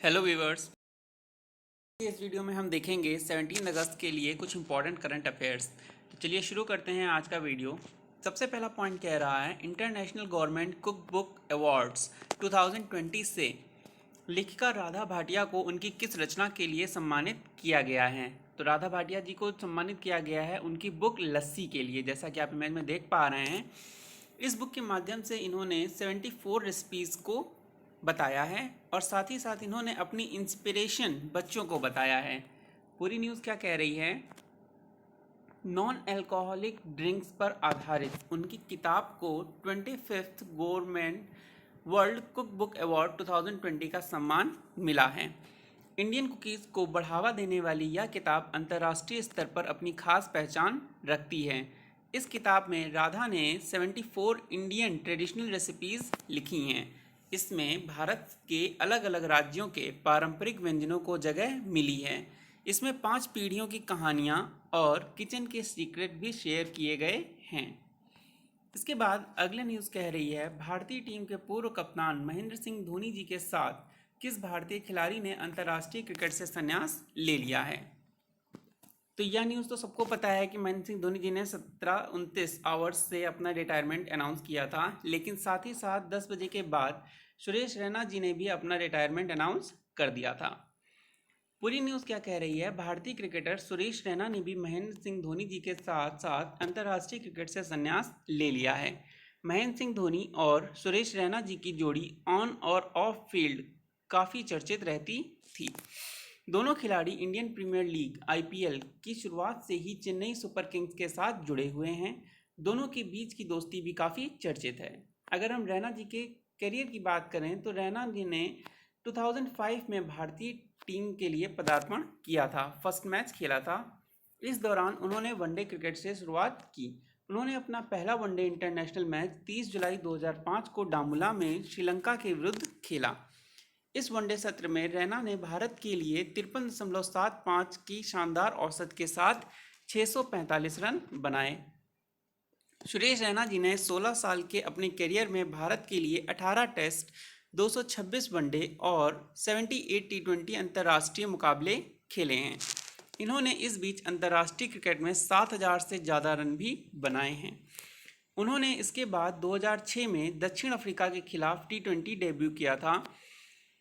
Hello viewers. इस video में हम देखेंगे 17 अगस्त के लिए कुछ इंपॉर्टेंट करंट अफेयर्स। तो चलिए शुरू करते हैं आज का वीडियो। सबसे पहला पॉइंट कह रहा है international government cook book awards 2020 से लेखिका राधा भाटिया को उनकी किस रचना के लिए सम्मानित किया गया है। तो राधा भाटिया जी को सम्मानित किया गया है उनकी बुक लस्सी के लिए। जैसा कि आप इमेज में देख पा रहे हैं, इस बुक के माध्यम से इन्होंने 74 रेसिपीज़ को बताया है और साथ ही साथ इन्होंने अपनी इंस्पिरेशन बच्चों को बताया है। पूरी न्यूज़ क्या कह रही है, नॉन अल्कोहलिक ड्रिंक्स पर आधारित उनकी किताब को 25th government world cook book award 2020 का सम्मान मिला है। इंडियन कुकीज़ को बढ़ावा देने वाली यह किताब अंतर्राष्ट्रीय स्तर पर अपनी खास पहचान रखती है। इस किताब में राधा ने 74 इंडियन ट्रेडिशनल रेसिपीज़ लिखी हैं। इसमें भारत के अलग अलग राज्यों के पारंपरिक व्यंजनों को जगह मिली है। इसमें 5 पीढ़ियों की कहानियाँ और किचन के सीक्रेट भी शेयर किए गए हैं। इसके बाद अगले न्यूज़ कह रही है भारतीय टीम के पूर्व कप्तान महेंद्र सिंह धोनी जी के साथ किस भारतीय खिलाड़ी ने अंतर्राष्ट्रीय क्रिकेट से संन्यास ले लिया है। तो यह न्यूज़ तो सबको पता है कि महेंद्र सिंह धोनी जी ने 17:29 आवर्स से अपना रिटायरमेंट अनाउंस किया था, लेकिन साथ ही साथ 10 बजे के बाद सुरेश रैना जी ने भी अपना रिटायरमेंट अनाउंस कर दिया था। पूरी न्यूज़ क्या कह रही है, भारतीय क्रिकेटर सुरेश रैना ने भी महेंद्र सिंह धोनी जी के साथ साथ अंतर्राष्ट्रीय क्रिकेट से संन्यास ले लिया है। महेंद्र सिंह धोनी और सुरेश रैना जी की जोड़ी ऑन और ऑफ फील्ड काफ़ी चर्चित रहती थी। दोनों खिलाड़ी इंडियन प्रीमियर लीग IPL की शुरुआत से ही चेन्नई सुपर किंग्स के साथ जुड़े हुए हैं। दोनों के बीच की दोस्ती भी काफ़ी चर्चित है। अगर हम रैना जी के करियर की बात करें तो रैना जी ने 2005 में भारतीय टीम के लिए पदार्पण किया था, फर्स्ट मैच खेला था। इस दौरान उन्होंने वनडे क्रिकेट से शुरुआत की। उन्होंने अपना पहला वनडे इंटरनेशनल मैच 30 जुलाई 2005 को डामुला में श्रीलंका के विरुद्ध खेला। इस वनडे सत्र में रैना ने भारत के लिए 53.75 की शानदार औसत के साथ 645 रन बनाए। सुरेश रैना जी ने 16 साल के अपने करियर में भारत के लिए 18 टेस्ट, 226 वनडे और 78 T20 अंतर्राष्ट्रीय मुकाबले खेले हैं। इन्होंने इस बीच अंतर्राष्ट्रीय क्रिकेट में 7,000 से ज़्यादा रन भी बनाए हैं। उन्होंने इसके बाद 2006 में दक्षिण अफ्रीका के खिलाफ T20 डेब्यू किया था।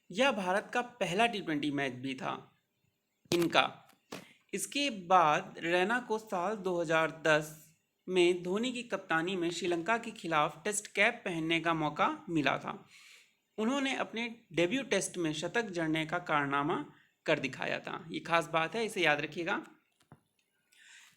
यह भारत का पहला T20 मैच भी था इनका। इसके बाद रैना को साल 2010 में धोनी की कप्तानी में श्रीलंका के खिलाफ टेस्ट कैप पहनने का मौका मिला था। उन्होंने अपने डेब्यू टेस्ट में शतक जड़ने का कारनामा कर दिखाया था। ये खास बात है, इसे याद रखिएगा।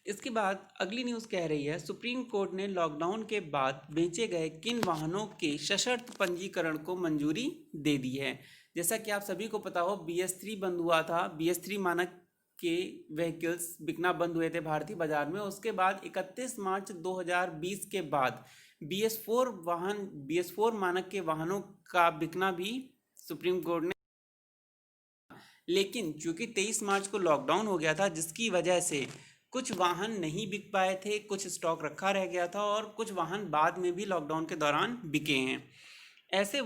इसके बाद अगली न्यूज़ कह रही है सुप्रीम कोर्ट ने लॉकडाउन के बाद बेचे गए किन वाहनों के सशर्त पंजीकरण को मंजूरी दे दी है। जैसा कि आप सभी को पता हो, BS3 बंद हुआ था। BS3 मानक के व्हीकल्स बिकना बंद हुए थे भारतीय बाजार में। उसके बाद 31 मार्च 2020 के बाद BS4 मानक के वाहनों का बिकना भी सुप्रीम कोर्ट ने, लेकिन चूंकि 23 मार्च को लॉकडाउन हो गया था, जिसकी वजह से कुछ वाहन नहीं बिक पाए थे, कुछ स्टॉक रखा रह गया था और कुछ वाहन बाद में भी लॉकडाउन के दौरान बिके हैं। ऐसे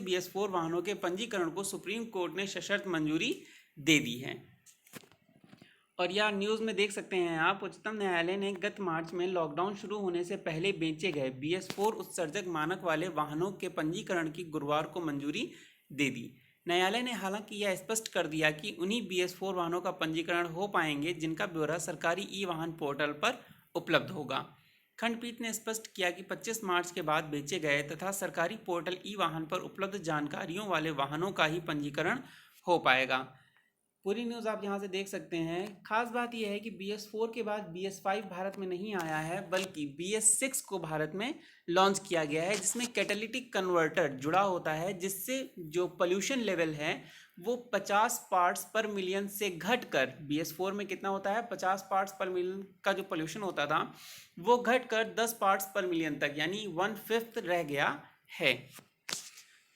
BS4 वाहनों के पंजीकरण को सुप्रीम कोर्ट ने सशर्त मंजूरी दे दी है। और यह न्यूज़ में देख सकते हैं आप, उच्चतम न्यायालय ने गत मार्च में लॉकडाउन शुरू होने से पहले बेचे गए BS4 उत्सर्जक मानक वाले वाहनों के पंजीकरण की गुरुवार को मंजूरी दे दी। न्यायालय ने हालांकि यह स्पष्ट कर दिया कि उन्हीं BS4 वाहनों का पंजीकरण हो पाएंगे जिनका ब्यौरा सरकारी ई-वाहन पोर्टल पर उपलब्ध होगा। खंडपीठ ने स्पष्ट किया कि 25 मार्च के बाद बेचे गए तथा सरकारी पोर्टल ई-वाहन पर उपलब्ध जानकारियों वाले वाहनों का ही पंजीकरण हो पाएगा। पूरी न्यूज़ आप यहाँ से देख सकते हैं। खास बात यह है कि BS4 के बाद BS5 भारत में नहीं आया है, बल्कि BS6 को भारत में लॉन्च किया गया है, जिसमें कैटालिटिक कन्वर्टर जुड़ा होता है, जिससे जो पोल्यूशन लेवल है वो 50 पार्ट्स पर मिलियन से घटकर, BS4 में कितना होता है, 50 पार्ट्स पर मिलियन का जो पोल्यूशन होता था वो घटकर 10 पार्ट्स पर मिलियन तक, यानी 1/5 रह गया है।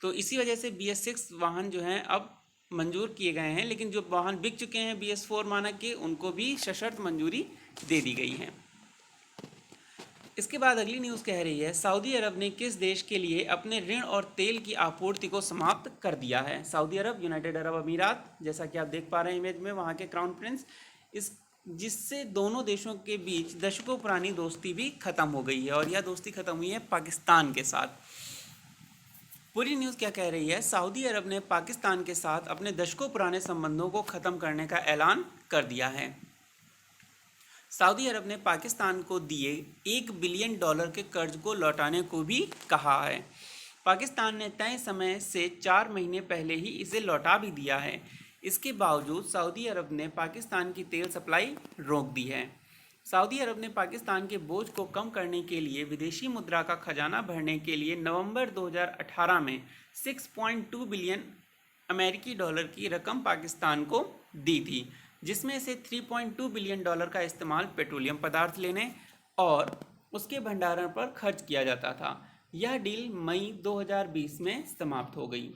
तो इसी वजह से BS6 वाहन जो हैं अब मंजूर किए गए हैं, लेकिन जो वाहन बिक चुके हैं BS4 मानक के, उनको भी सशर्त मंजूरी दे दी गई है। इसके बाद अगली न्यूज़ कह रही है सऊदी अरब ने किस देश के लिए अपने ऋण और तेल की आपूर्ति को समाप्त कर दिया है। सऊदी अरब, यूनाइटेड अरब अमीरात, जैसा कि आप देख पा रहे हैं इमेज में, वहाँ के क्राउन प्रिंस, इस जिससे दोनों देशों के बीच दशकों पुरानी दोस्ती भी खत्म हो गई है और यह दोस्ती खत्म हुई है पाकिस्तान के साथ। पूरी न्यूज़ क्या कह रही है, सऊदी अरब ने पाकिस्तान के साथ अपने दशकों पुराने संबंधों को ख़त्म करने का ऐलान कर दिया है। सऊदी अरब ने पाकिस्तान को दिए $1 बिलियन के कर्ज को लौटाने को भी कहा है। पाकिस्तान ने तय समय से 4 महीने पहले ही इसे लौटा भी दिया है। इसके बावजूद सऊदी अरब ने पाकिस्तान की तेल सप्लाई रोक दी है। सऊदी अरब ने पाकिस्तान के बोझ को कम करने के लिए विदेशी मुद्रा का खजाना भरने के लिए नवंबर 2018 में 6.2 बिलियन अमेरिकी डॉलर की रकम पाकिस्तान को दी थी, जिसमें से 3.2 बिलियन डॉलर का इस्तेमाल पेट्रोलियम पदार्थ लेने और उसके भंडारण पर खर्च किया जाता था। यह डील मई 2020 में समाप्त हो गई।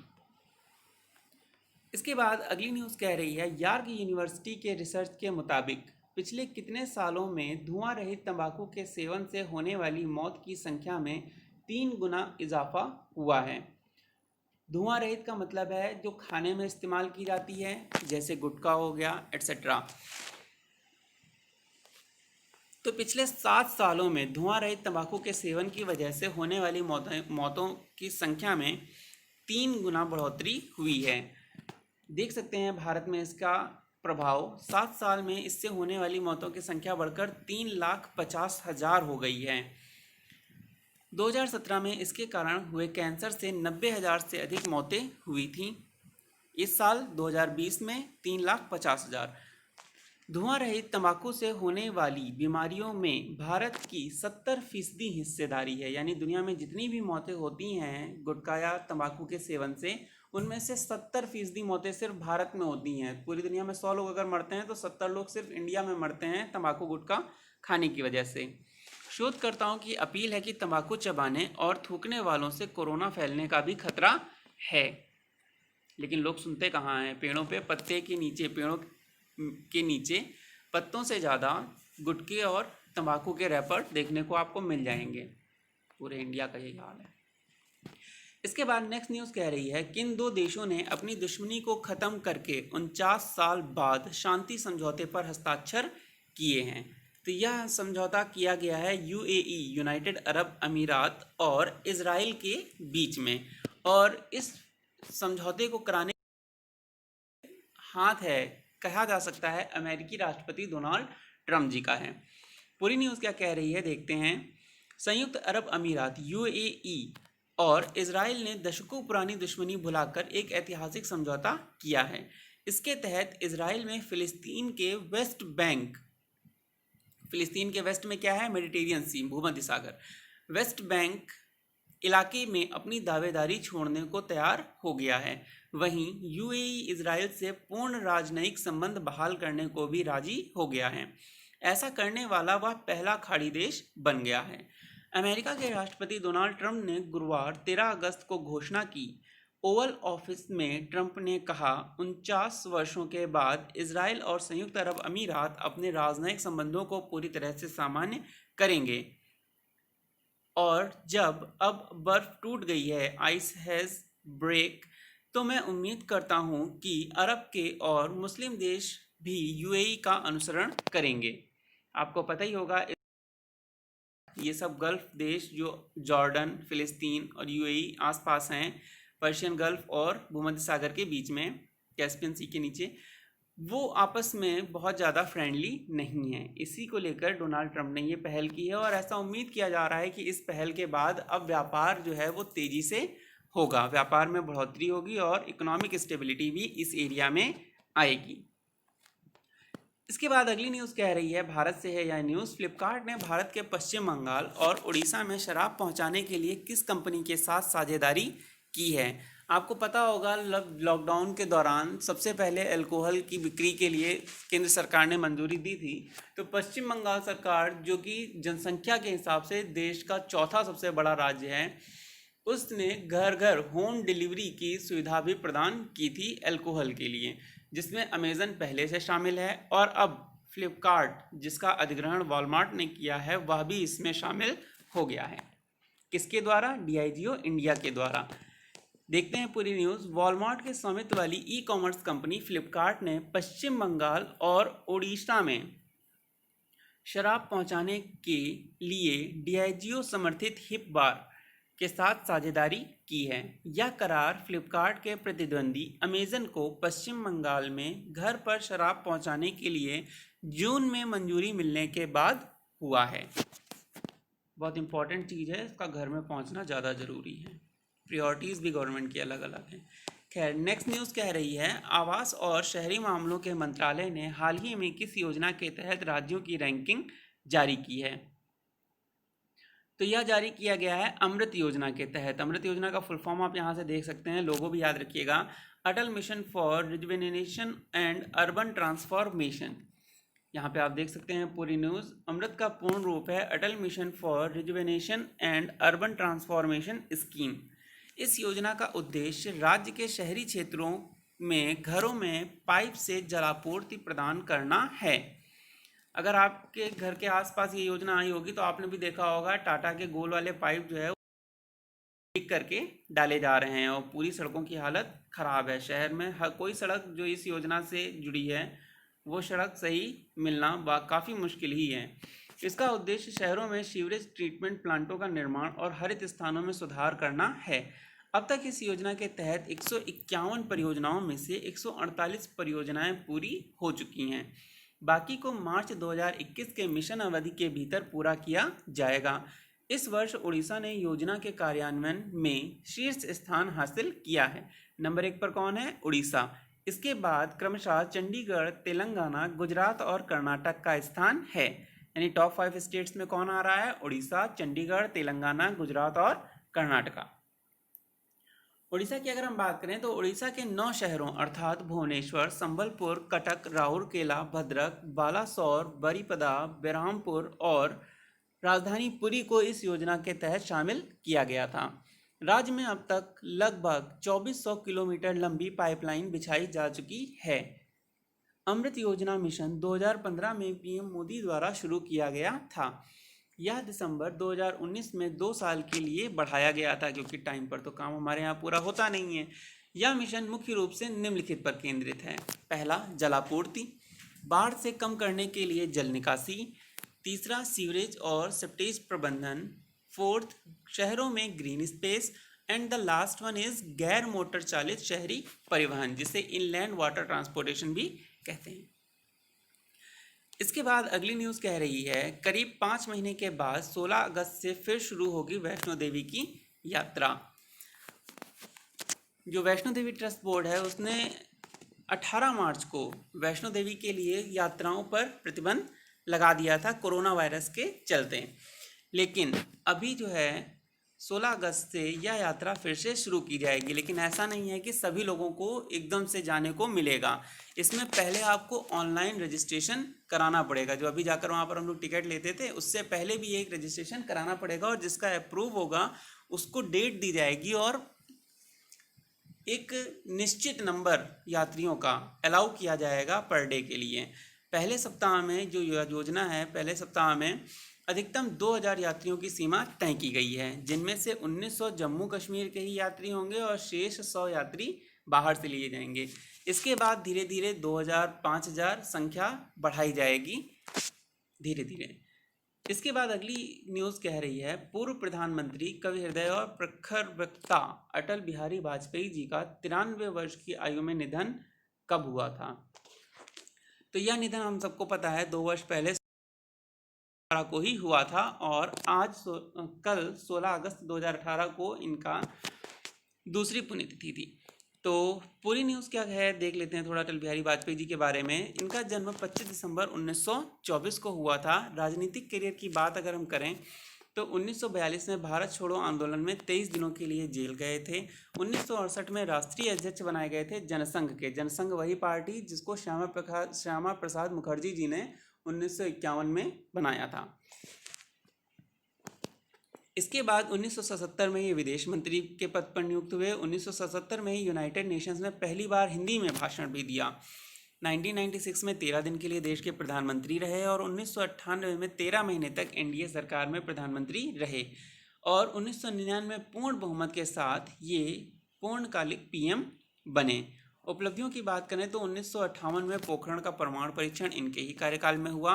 इसके बाद अगली न्यूज़ कह रही है यॉर्क यूनिवर्सिटी के रिसर्च के मुताबिक पिछले कितने सालों में धुआं रहित तंबाकू के सेवन से होने वाली मौत की संख्या में 3 गुना इजाफा हुआ है। धुआं रहित का मतलब है जो खाने में इस्तेमाल की जाती है, जैसे गुटखा हो गया एट्सेट्रा। तो पिछले 7 सालों में धुआं रहित तंबाकू के सेवन की वजह से होने वाली मौतों की संख्या में 3 गुना बढ़ोतरी हुई है। देख सकते हैं भारत में इसका प्रभाव। 7 साल में इससे होने वाली मौतों की संख्या बढ़कर 3,50,000 हो गई है। 2017 में इसके कारण हुए कैंसर से 90,000 से अधिक मौतें हुई थीं। इस साल 2020 में 3,50,000। धुआं रहित तंबाकू से होने वाली बीमारियों में भारत की 70% हिस्सेदारी है, यानी दुनिया में जितनी भी मौतें होती हैं गुटखा या तंबाकू के सेवन से, उनमें से 70% मौतें सिर्फ भारत में होती हैं। पूरी दुनिया में 100 लोग अगर मरते हैं तो 70 लोग सिर्फ इंडिया में मरते हैं तंबाकू गुटखा खाने की वजह से। शोधकर्ताओं की अपील है कि तंबाकू चबाने और थूकने वालों से कोरोना फैलने का भी खतरा है, लेकिन लोग सुनते कहाँ हैं। पेड़ों पे पत्ते के नीचे, पेड़ों के नीचे पत्तों से ज़्यादा गुटखे और तंबाकू के रैपर देखने को आपको मिल जाएंगे। पूरे इंडिया का यही हाल है। इसके बाद नेक्स्ट न्यूज़ कह रही है किन 2 देशों ने अपनी दुश्मनी को ख़त्म करके 49 साल बाद शांति समझौते पर हस्ताक्षर किए हैं। तो यह समझौता किया गया है यूएई, यूनाइटेड अरब अमीरात और इजराइल के बीच में, और इस समझौते को कराने हाथ है, कहा जा सकता है, अमेरिकी राष्ट्रपति डोनाल्ड ट्रंप जी का है। पूरी न्यूज़ क्या कह रही है देखते हैं। संयुक्त अरब अमीरात यूएई और इजराइल ने दशकों पुरानी दुश्मनी भुलाकर एक ऐतिहासिक समझौता किया है। इसके तहत इजराइल में फ़िलिस्तीन के वेस्ट में क्या है, मेडिटेरियन सी, भूमध्य सागर, वेस्ट बैंक इलाके में अपनी दावेदारी छोड़ने को तैयार हो गया है। वहीं यूएई इजराइल से पूर्ण राजनयिक संबंध बहाल करने को भी राजी हो गया है। ऐसा करने वाला वह पहला खाड़ी देश बन गया है। अमेरिका के राष्ट्रपति डोनाल्ड ट्रंप ने गुरुवार 13 अगस्त को घोषणा की। ओवल ऑफिस में ट्रंप ने कहा 49 वर्षों के बाद इजराइल और संयुक्त अरब अमीरात अपने राजनयिक संबंधों को पूरी तरह से सामान्य करेंगे, और जब अब बर्फ टूट गई है, आइस हैज़ ब्रेक, तो मैं उम्मीद करता हूं कि अरब के और मुस्लिम देश भी यूएई का अनुसरण करेंगे। आपको पता ही होगा ये सब गल्फ देश जो जॉर्डन, फ़िलिस्तीन और यूएई आसपास हैं, पर्शियन गल्फ और भूमध्य सागर के बीच में, कैस्पियन सी के नीचे, वो आपस में बहुत ज़्यादा फ्रेंडली नहीं है। इसी को लेकर डोनाल्ड ट्रंप ने ये पहल की है, और ऐसा उम्मीद किया जा रहा है कि इस पहल के बाद अब व्यापार जो है वो तेज़ी से होगा, व्यापार में बढ़ोतरी होगी और इकोनॉमिक स्टेबिलिटी भी इस एरिया में आएगी। इसके बाद अगली न्यूज़ कह रही है, भारत से है यह न्यूज़, फ्लिपकार्ट ने भारत के पश्चिम बंगाल और उड़ीसा में शराब पहुंचाने के लिए किस कंपनी के साथ साझेदारी की है। आपको पता होगा लॉकडाउन के दौरान सबसे पहले अल्कोहल की बिक्री के लिए केंद्र सरकार ने मंजूरी दी थी। तो पश्चिम बंगाल सरकार, जो कि जनसंख्या के हिसाब से देश का 4था सबसे बड़ा राज्य है, उसने घर घर होम डिलीवरी की सुविधा भी प्रदान की थी अल्कोहल के लिए, जिसमें अमेज़न पहले से शामिल है, और अब फ्लिपकार्ट, जिसका अधिग्रहण वॉलमार्ट ने किया है, वह भी इसमें शामिल हो गया है। किसके द्वारा? डीआईजीओ इंडिया के द्वारा। देखते हैं पूरी न्यूज़। वॉलमार्ट के स्वामित्व वाली ई कॉमर्स कंपनी फ्लिपकार्ट ने पश्चिम बंगाल और ओडिशा में शराब पहुंचाने के लिए डीआईजीओ समर्थित हिप बार के साथ साझेदारी की है। यह करार फ्लिपकार्ट के प्रतिद्वंदी अमेजन को पश्चिम बंगाल में घर पर शराब पहुंचाने के लिए जून में मंजूरी मिलने के बाद हुआ है। बहुत इंपॉर्टेंट चीज़ है, इसका घर में पहुंचना ज़्यादा ज़रूरी है। प्रायोरिटीज़ भी गवर्नमेंट की अलग अलग हैं। खैर, नेक्स्ट न्यूज़ कह रही है, आवास और शहरी मामलों के मंत्रालय ने हाल ही में किस योजना के तहत राज्यों की रैंकिंग जारी की है? तो यह जारी किया गया है अमृत योजना के तहत। अमृत योजना का फुल फॉर्म आप यहाँ से देख सकते हैं, लोगो भी याद रखिएगा, Atal mission for rejuvenation and urban transformation. यहाँ पे आप देख सकते हैं पूरी न्यूज़। अमृत का पूर्ण रूप है Atal mission for rejuvenation and urban transformation scheme. इस योजना का उद्देश्य राज्य के शहरी क्षेत्रों में घरों में पाइप से जलापूर्ति प्रदान करना है। अगर आपके घर के आसपास ये योजना आई होगी तो आपने भी देखा होगा, टाटा के गोल वाले पाइप जो है लीक करके डाले जा रहे हैं और पूरी सड़कों की हालत ख़राब है। शहर में हर कोई सड़क जो इस योजना से जुड़ी है वो सड़क सही मिलना काफ़ी मुश्किल ही है। इसका उद्देश्य शहरों में सीवरेज ट्रीटमेंट प्लांटों का निर्माण और हरित स्थानों में सुधार करना है। अब तक इस योजना के तहत 151 परियोजनाओं में से 148 परियोजनाएं पूरी हो चुकी हैं। बाकी को मार्च 2021 के मिशन अवधि के भीतर पूरा किया जाएगा। इस वर्ष उड़ीसा ने योजना के कार्यान्वयन में शीर्ष स्थान हासिल किया है। नंबर 1 पर कौन है? उड़ीसा। इसके बाद क्रमशः चंडीगढ़, तेलंगाना, गुजरात और कर्नाटक का स्थान है। यानी टॉप 5 स्टेट्स में कौन आ रहा है? उड़ीसा, चंडीगढ़, तेलंगाना, गुजरात और कर्नाटका। उड़ीसा की अगर हम बात करें तो उड़ीसा के 9 शहरों अर्थात भुवनेश्वर, संबलपुर, कटक, राउरकेला, भद्रक, बालासोर, बरिपदा, बेरहामपुर और राजधानी पुरी को इस योजना के तहत शामिल किया गया था। राज्य में अब तक लगभग 2400 किलोमीटर लंबी पाइपलाइन बिछाई जा चुकी है। अमृत योजना मिशन 2015 में पीएम मोदी द्वारा शुरू किया गया था। यह दिसंबर 2019 में 2 साल के लिए बढ़ाया गया था, क्योंकि टाइम पर तो काम हमारे यहाँ पूरा होता नहीं है। यह मिशन मुख्य रूप से निम्नलिखित पर केंद्रित है। पहला, जलापूर्ति, बाढ़ से कम करने के लिए जल निकासी। तीसरा, सीवरेज और सेप्टेज प्रबंधन। फोर्थ, शहरों में green space. And the last one is गैर मोटर चालित शहरी परिवहन, जिसे इनलैंड वाटर ट्रांसपोर्टेशन भी कहते हैं। इसके बाद अगली न्यूज़ कह रही है, करीब 5 महीने के बाद 16 अगस्त से फिर शुरू होगी वैष्णो देवी की यात्रा। जो वैष्णो देवी ट्रस्ट बोर्ड है उसने 18 मार्च को वैष्णो देवी के लिए यात्राओं पर प्रतिबंध लगा दिया था कोरोना वायरस के चलते। लेकिन अभी जो है 16 अगस्त से यह यात्रा फिर से शुरू की जाएगी। लेकिन ऐसा नहीं है कि सभी लोगों को एकदम से जाने को मिलेगा। इसमें पहले आपको ऑनलाइन रजिस्ट्रेशन कराना पड़ेगा। जो अभी जाकर वहाँ पर हम लोग टिकट लेते थे उससे पहले भी एक रजिस्ट्रेशन कराना पड़ेगा, और जिसका अप्रूव होगा उसको डेट दी जाएगी और एक निश्चित नंबर यात्रियों का अलाउ किया जाएगा पर डे के लिए। पहले सप्ताह में जो योजना है, पहले सप्ताह में अधिकतम 2000 यात्रियों की सीमा तय की गई है, जिनमें से 1900 जम्मू कश्मीर के ही यात्री होंगे और शेष 100 यात्री बाहर से लिए जाएंगे। इसके बाद धीरे धीरे 2000, 5000 संख्या बढ़ाई जाएगी धीरे धीरे। इसके बाद अगली न्यूज़ कह रही है, पूर्व प्रधानमंत्री, कवि हृदय और प्रखर वक्ता अटल बिहारी वाजपेयी जी का 93 वर्ष की आयु में निधन कब हुआ था? तो यह निधन हम सबको पता है 2 वर्ष पहले को ही हुआ था, और आज कल 16 अगस्त 2018 को इनका दूसरी पुण्यतिथि थी। तो पूरी न्यूज़ क्या है देख लेते हैं थोड़ा अटल बिहारी वाजपेयी जी के बारे में। इनका जन्म 25 दिसंबर 1924 को हुआ था। राजनीतिक करियर की बात अगर हम करें तो 1942 में भारत छोड़ो आंदोलन में 23 दिनों के लिए जेल गए थे। 1968 में राष्ट्रीय अध्यक्ष बनाए गए थे जनसंघ के। जनसंघ वही पार्टी जिसको श्यामा प्रसाद मुखर्जी जी ने 1951 में बनाया था। इसके बाद 1977 में ये विदेश मंत्री के पद पर नियुक्त हुए। 1977 में ही यूनाइटेड नेशंस में पहली बार हिंदी में भाषण भी दिया। 1996 में 13 दिन के लिए देश के प्रधानमंत्री रहे और 1998 में 13 महीने तक एनडीए सरकार में प्रधानमंत्री रहे और 1999 में पूर्ण बहुमत के साथ ये पूर्णकालिक पीएम बने। उपलब्धियों की बात करें तो 1958 में पोखरण का परमाणु परीक्षण इनके ही कार्यकाल में हुआ।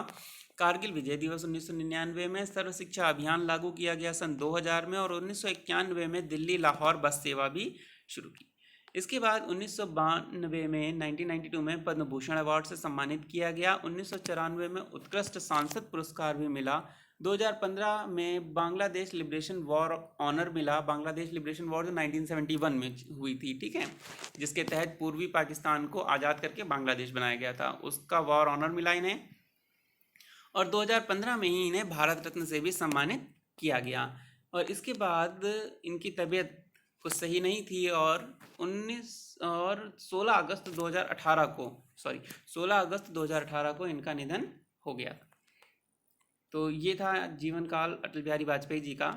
कारगिल विजय दिवस 1999 में, सर्व शिक्षा अभियान लागू किया गया सन 2000 में और 1991 में दिल्ली लाहौर बस सेवा भी शुरू की। इसके बाद 1992 में 1992 में पद्म भूषण अवार्ड से सम्मानित किया गया। 1994 में उत्कृष्ट सांसद पुरस्कार भी मिला। 2015 में बांग्लादेश लिबरेशन वॉर ऑनर मिला। बांग्लादेश लिबरेशन वॉर जो 1971 में हुई थी, ठीक है, जिसके तहत पूर्वी पाकिस्तान को आज़ाद करके बांग्लादेश बनाया गया था, उसका वॉर ऑनर मिला इन्हें। और 2015 में ही इन्हें भारत रत्न से भी सम्मानित किया गया। और इसके बाद इनकी तबीयत कुछ सही नहीं थी और 16 अगस्त 2018 को इनका निधन हो गया था। तो ये था जीवन काल अटल बिहारी वाजपेयी जी का,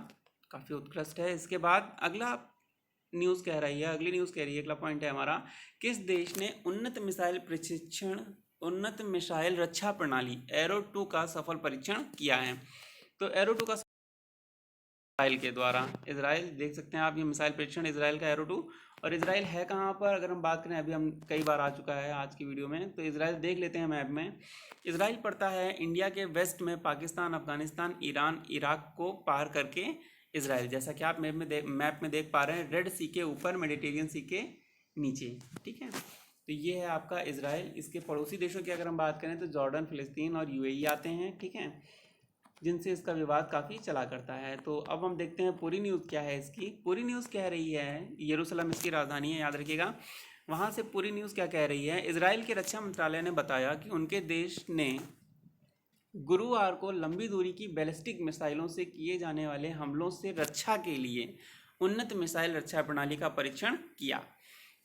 काफ़ी उत्कृष्ट है। इसके बाद अगली न्यूज़ कह रही है, अगला पॉइंट है हमारा, किस देश ने उन्नत मिसाइल रक्षा प्रणाली एरो 2 का सफल परीक्षण किया है? तो एरो 2 का इजराइल के द्वारा, इजराइल देख सकते हैं आप, ये मिसाइल परीक्षण इजराइल का एरो 2। और इजराइल है कहाँ पर, अगर हम बात करें, अभी हम कई बार आ चुका है आज की वीडियो में, तो इजराइल देख लेते हैं मैप में। इजराइल पड़ता है इंडिया के वेस्ट में, पाकिस्तान, अफगानिस्तान, ईरान, इराक को पार करके इजराइल, जैसा कि आप मैप में देख पा रहे हैं, रेड सी के ऊपर, मेडिटेरियन सी के नीचे, ठीक है। तो ये है आपका इजराइल। इसके पड़ोसी देशों की अगर हम बात करें तो जॉर्डन, फिलिस्तीन और यूएई आते हैं, ठीक है, जिनसे इसका विवाद काफ़ी चला करता है। तो अब हम देखते हैं पूरी न्यूज़ क्या है इसकी। पूरी न्यूज़ कह रही है, यरूशलेम इसकी राजधानी है, याद रखिएगा। वहाँ से पूरी न्यूज़ क्या कह रही है, इजराइल के रक्षा मंत्रालय ने बताया कि उनके देश ने गुरुवार को लंबी दूरी की बैलिस्टिक मिसाइलों से किए जाने वाले हमलों से रक्षा के लिए उन्नत मिसाइल रक्षा प्रणाली का परीक्षण किया।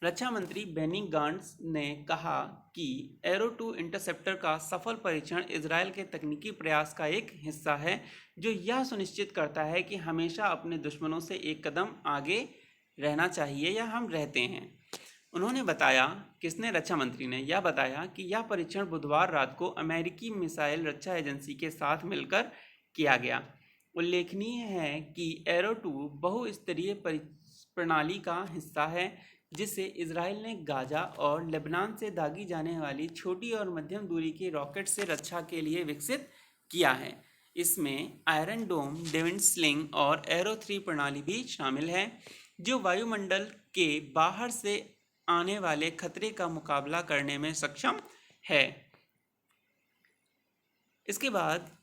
रक्षा मंत्री बेनी गांट्स ने कहा कि एरो 2 इंटरसेप्टर का सफल परीक्षण इजरायल के तकनीकी प्रयास का एक हिस्सा है, जो यह सुनिश्चित करता है कि हमेशा अपने दुश्मनों से एक कदम आगे रहना चाहिए, या हम रहते हैं। उन्होंने बताया, किसने, रक्षा मंत्री ने यह बताया कि यह परीक्षण बुधवार रात को अमेरिकी मिसाइल रक्षा एजेंसी के साथ मिलकर किया गया। उल्लेखनीय है कि एरो 2 बहुस्तरीय प्रणाली का हिस्सा है, जिसे इजराइल ने गाजा और लेबनान से दागी जाने वाली छोटी और मध्यम दूरी की रॉकेट से रक्षा के लिए विकसित किया है। इसमें आयरन डोम, डेविड स्लिंग और एरो 3 प्रणाली भी शामिल है, जो वायुमंडल के बाहर से आने वाले खतरे का मुकाबला करने में सक्षम है। इसके बाद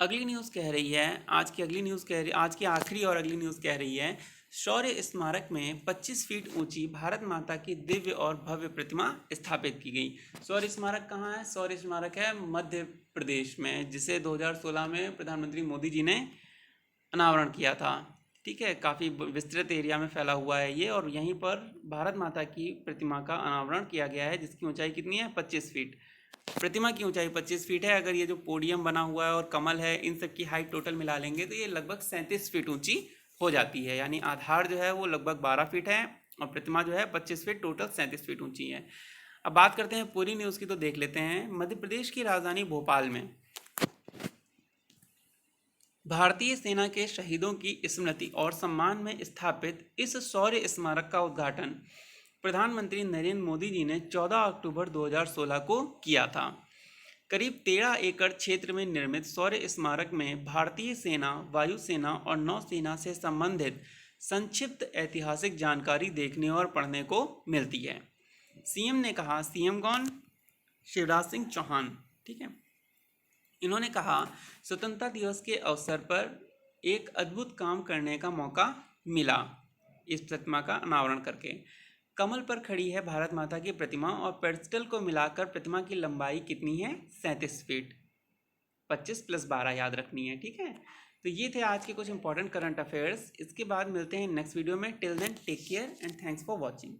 अगली न्यूज़ कह रही है, आज की आखिरी और अगली न्यूज़ कह रही है, शौर्य स्मारक में 25 फीट ऊंची भारत माता की दिव्य और भव्य प्रतिमा स्थापित की गई। शौर्य स्मारक कहाँ है? शौर्य स्मारक है मध्य प्रदेश में, जिसे 2016 में प्रधानमंत्री मोदी जी ने अनावरण किया था, ठीक है। काफ़ी विस्तृत एरिया में फैला हुआ है ये, और यहीं पर भारत माता की प्रतिमा का अनावरण किया गया है, जिसकी ऊंचाई कितनी है? 25 फीट। प्रतिमा की ऊंचाई 25 फीट है। अगर ये जो पोडियम बना हुआ है और कमल है, इन सब की हाइट टोटल मिला लेंगे तो ये लगभग 37 फीट ऊंची हो जाती है। यानी आधार जो है वो लगभग 12 फीट है और प्रतिमा जो है 25 फीट, टोटल 37 फीट ऊंची है। अब बात करते हैं पूरी न्यूज़ की, तो देख लेते हैं। मध्य प्रदेश की राजधानी भोपाल में भारतीय सेना के शहीदों की स्मृति और सम्मान में स्थापित इस शौर्य स्मारक का उद्घाटन प्रधानमंत्री नरेंद्र मोदी जी ने 14 अक्टूबर 2016 को किया था। करीब 13 एकड़ क्षेत्र में निर्मित शौर्य स्मारक में भारतीय सेना, वायुसेना और नौसेना से संबंधित संक्षिप्त ऐतिहासिक जानकारी देखने और पढ़ने को मिलती है। सीएम ने कहा, सीएम कौन? शिवराज सिंह चौहान, ठीक है। इन्होंने कहा, स्वतंत्रता दिवस के अवसर पर एक अद्भुत काम करने का मौका मिला इस प्रतिमा का अनावरण करके। कमल पर खड़ी है भारत माता की प्रतिमा और पेडस्टल को मिलाकर प्रतिमा की लंबाई कितनी है? 37 फीट। 25 + 12 याद रखनी है, ठीक है। तो ये थे आज के कुछ इंपॉर्टेंट करंट अफेयर्स। इसके बाद मिलते हैं नेक्स्ट वीडियो में। Till then take care and thanks for watching.